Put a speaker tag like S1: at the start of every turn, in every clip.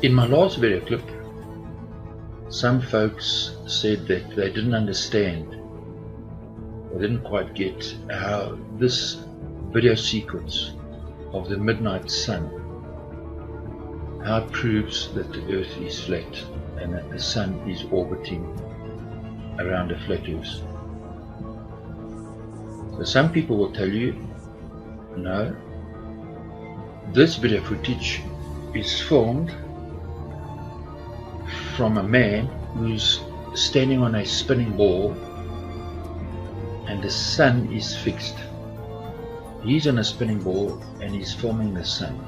S1: In my last video clip, some folks said that they didn't understand, or didn't quite get how this video sequence of the midnight sun, how it proves that the earth is flat and that the sun is orbiting around a flat earth. So some people will tell you, no, this video footage is filmed from a man who's standing on a spinning ball and the sun is fixed. He's on a spinning ball and he's filming the sun.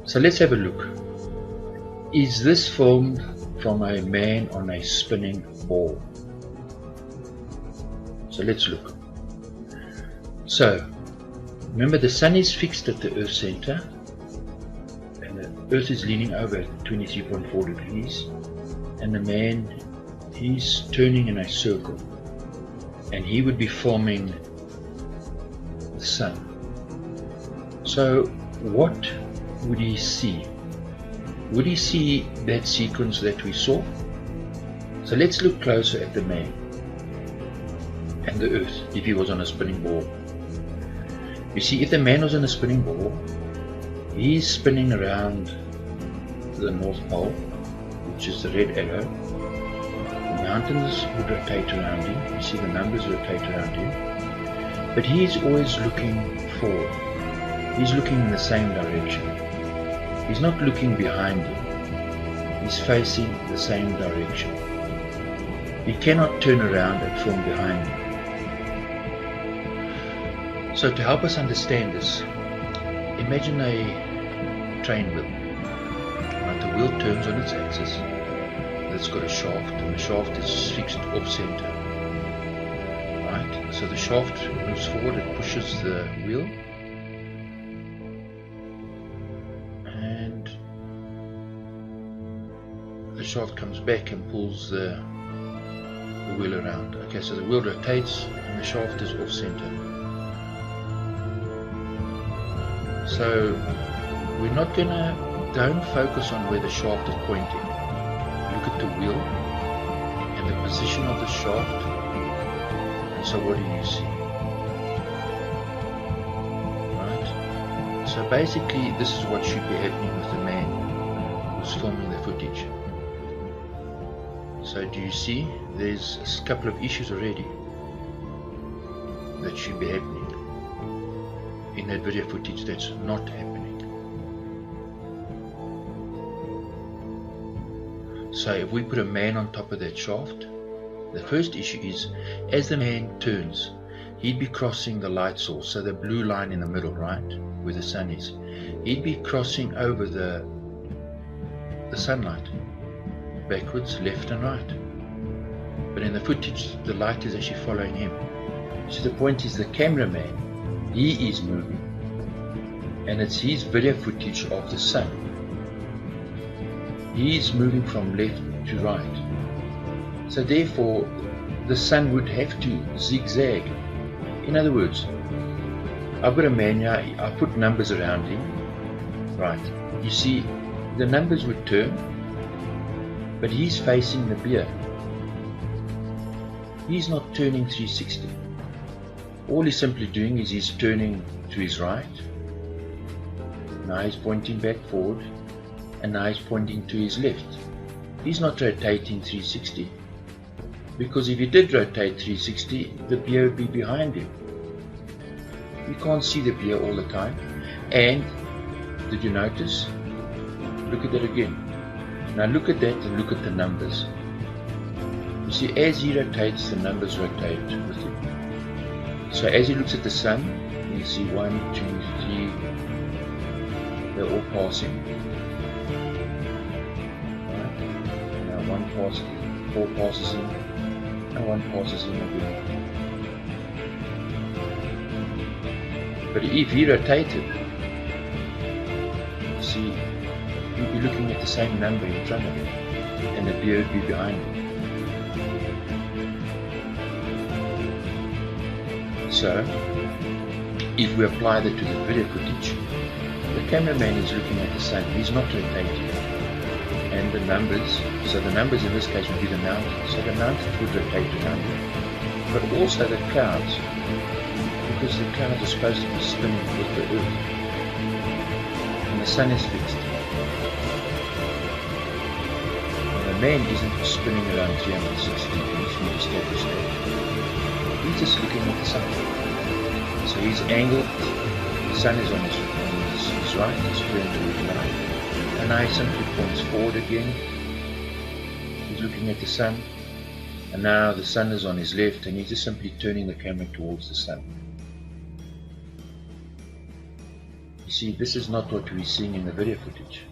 S1: So let's have a look. Is this filmed from a man on a spinning ball? So let's look. So remember, the sun is fixed at the Earth center and the Earth is leaning over at 23.4 degrees, and the man, he's turning in a circle and he would be filming the sun. So what would he see? Would he see that sequence that we saw? So let's look closer at the man and the earth if he was on a spinning ball. You see, if the man was on a spinning ball, he's spinning around the North Pole, which is the red arrow. The mountains would rotate around him. You see the numbers rotate around him. But he's always looking forward. He's looking in the same direction. He's not looking behind him. He's facing the same direction. He cannot turn around and film behind him. So to help us understand this, imagine a train wheel. Right, the wheel turns on its axis. It's got a shaft, and the shaft is fixed off center. Right, so the shaft moves forward, it pushes the wheel, and the shaft comes back and pulls the wheel around. Okay, so the wheel rotates and the shaft is off center. So we're not gonna, don't focus on where the shaft is pointing. Look at the wheel and the position of the shaft. And so what do you see? Right? So basically this is what should be happening with the man who's filming the footage. So do you see, there's a couple of issues already that should be happening in that video footage that's not happening. So if we put a man on top of that shaft, the first issue is, as the man turns, he'd be crossing the light source, so the blue line in the middle, right, where the sun is. He'd be crossing over the sunlight, backwards, left and right. But in the footage, the light is actually following him. So the point is, the cameraman, he is moving, and it's his video footage of the sun. He is moving from left to right. So therefore, the sun would have to zigzag. In other words, I've got a man here, I put numbers around him. Right. You see, the numbers would turn, but he's facing the beer. He's not turning 360. All he's simply doing is he's turning to his right. Now he's pointing back forward, and now he's pointing to his left. He's not rotating 360, because if he did rotate 360, the beer would be behind him. You can't see the beer all the time. And did you notice? Look at that again. Now look at that and look at the numbers. You see, as he rotates, the numbers rotate with him. So as he looks at the sun, you see 1, 2, 3, they're all passing. Right? Now one passes, 4 passes in, and 1 passes in again. But if he rotated, see, you'd be looking at the same number in front of him, and the beer would be behind him. So, if we apply that to the video footage, the cameraman is looking at the sun, he's not rotating. And the numbers, so the numbers in this case would be the mountains. So the mountains would rotate around it. But also the clouds, because the clouds are supposed to be spinning with the earth. And the sun is fixed. And the man isn't spinning around 360 degrees, we established that. He's just looking at the sun. So he's angled, the sun is on his right, he's turned to his right. And now he simply points forward again. He's looking at the sun. And now the sun is on his left and he's just simply turning the camera towards the sun. You see, this is not what we're seeing in the video footage.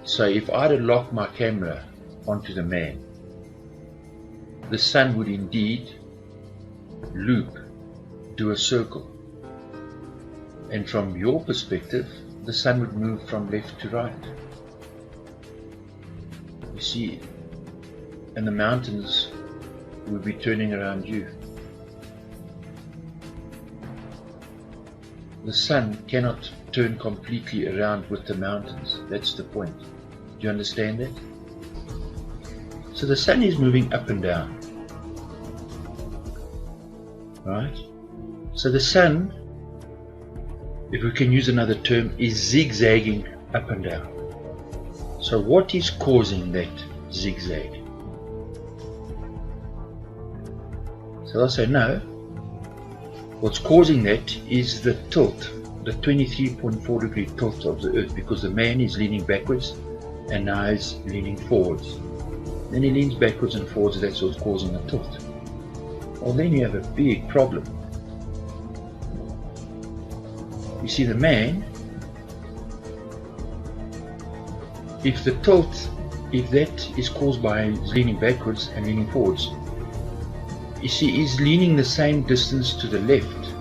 S1: So if I had to lock my camera onto the man, the sun would indeed loop, do a circle. And from your perspective, the sun would move from left to right. You see, and the mountains would be turning around you. The sun cannot turn completely around with the mountains. That's the point. Do you understand that? So the sun is moving up and down. Right? So the sun, if we can use another term, is zigzagging up and down. So what is causing that zigzag? So I'll say no. What's causing that is the tilt, the 23.4 degree tilt of the earth, because the man is leaning backwards and now he's leaning forwards. Then he leans backwards and forwards, that's what's causing the tilt. Well, then you have a big problem. You see, the man, if the tilt, if that is caused by leaning backwards and leaning forwards, you see, he's leaning the same distance to the left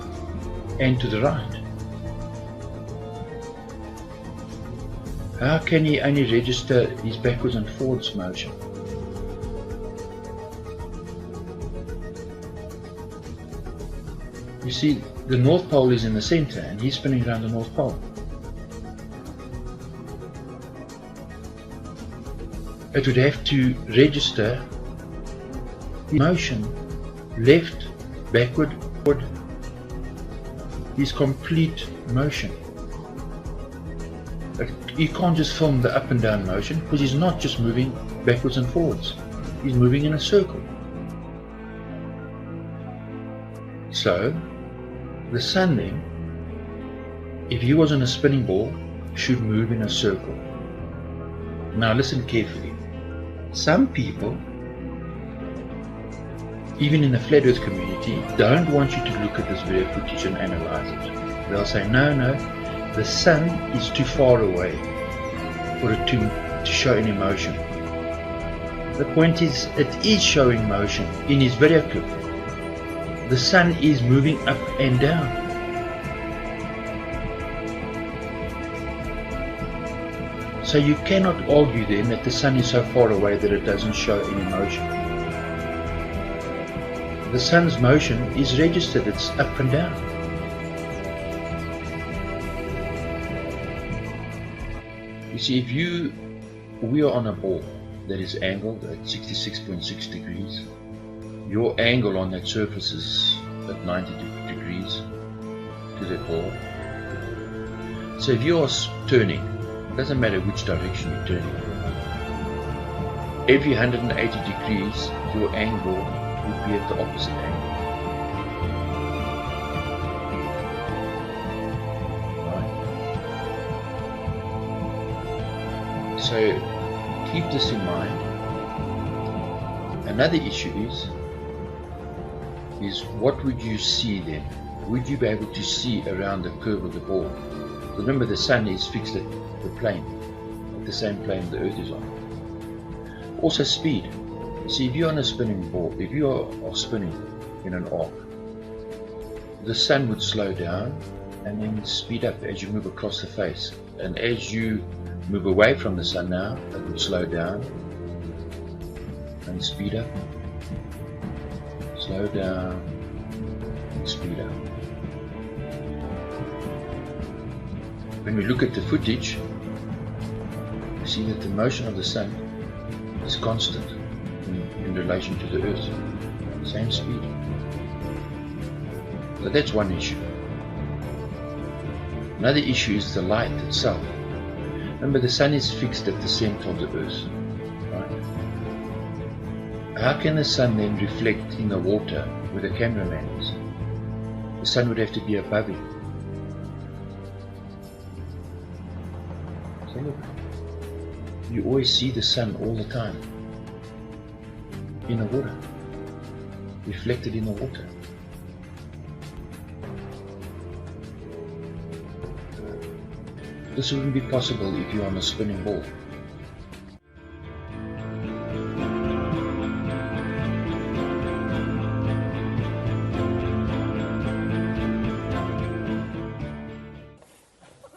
S1: and to the right. How can he only register his backwards and forwards motion? You see, the North Pole is in the center and he's spinning around the North Pole. It would have to register motion left, backward, forward, his complete motion. You can't just film the up and down motion because he's not just moving backwards and forwards. He's moving in a circle. So, the sun then, if he was on a spinning ball, should move in a circle. Now listen carefully. Some people, even in the flat earth community, don't want you to look at this video footage and analyze it. They'll say, no, the sun is too far away for it to show any motion. The point is, it is showing motion in his video clip. The sun is moving up and down. So you cannot argue then that the sun is so far away that it doesn't show any motion. The sun's motion is registered, it's up and down. You see, if we are on a ball that is angled at 66.6 degrees, your angle on that surface is at 90 degrees to the ball. So if you are turning, it doesn't matter which direction you're turning, every 180 degrees your angle would be at the opposite angle. Right? So keep this in mind. Another issue is what would you see then? Would you be able to see around the curve of the ball? Remember, the sun is fixed at the plane, at the same plane the earth is on. Also speed. See, if you're on a spinning ball, if you are spinning in an arc, the sun would slow down and then speed up as you move across the face. And as you move away from the sun now, it would slow down and speed up. Slow down and speed up. when we look at the footage, you see that the motion of the sun is constant in relation to the Earth, same speed. So that's one issue. Another issue is the light itself. Remember, the sun is fixed at the center of the Earth, right? How can the sun then reflect in the water where the cameraman is? The sun would have to be above him. So look, you always see the sun all the time in the water, reflected in the water. This wouldn't be possible if you're on a spinning ball.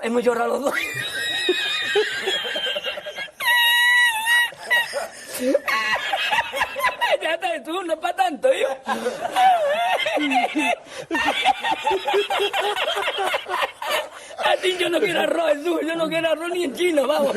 S2: Hemos llorado los dos. Ya está, tú no es para tanto, yo. Así yo no quiero arroz, yo no quiero arroz ni en chino, vamos.